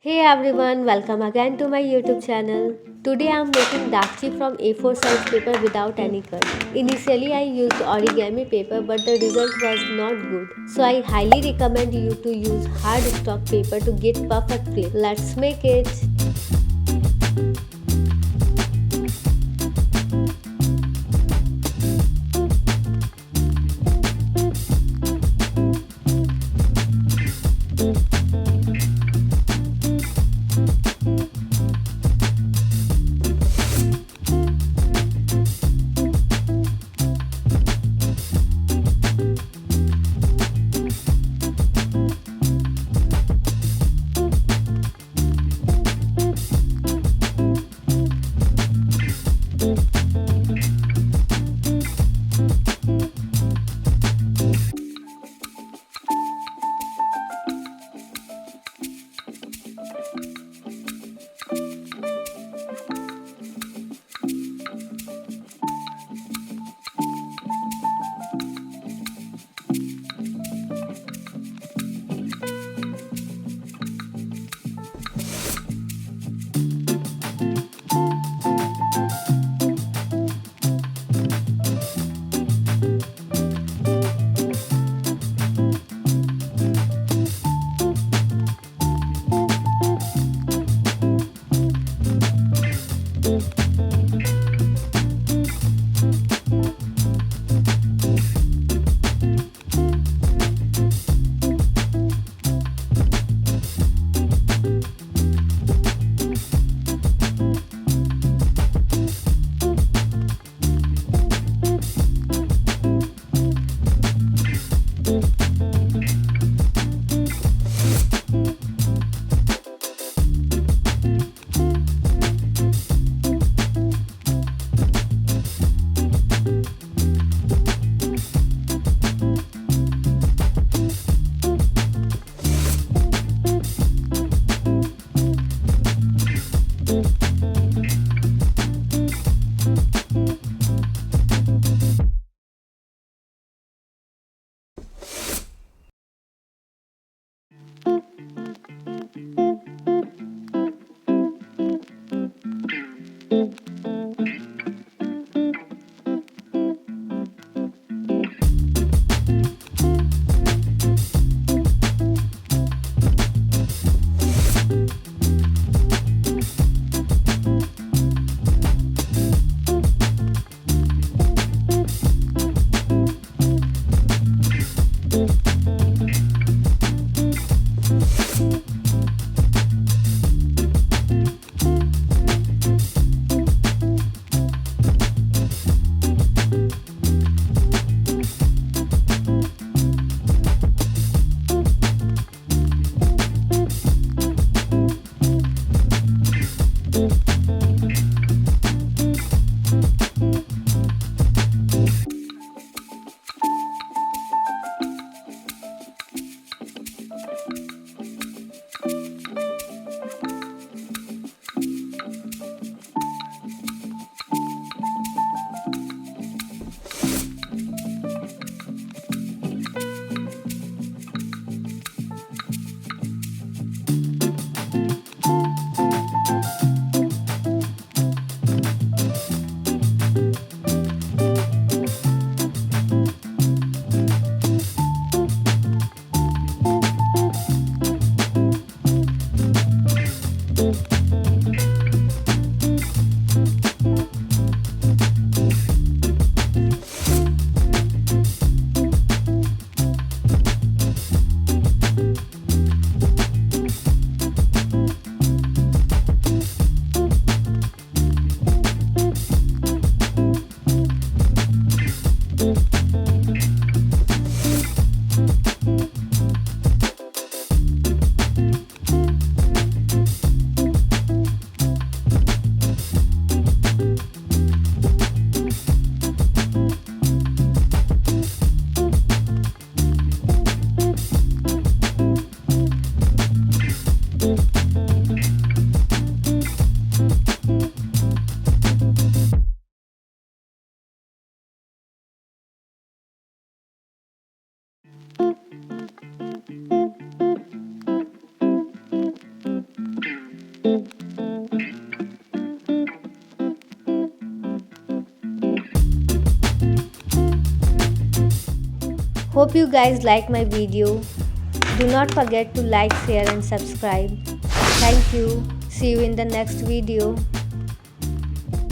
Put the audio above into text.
Hey everyone, welcome again to my YouTube channel. Today I am making Ddakji from A4 size paper without any cut. Initially I used origami paper but the result was not good. So I highly recommend you to use hard stock paper to get perfect flip. Let's make it. Hope you guys like my video. Do not forget to like, share and subscribe. Thank you. See you in the next video.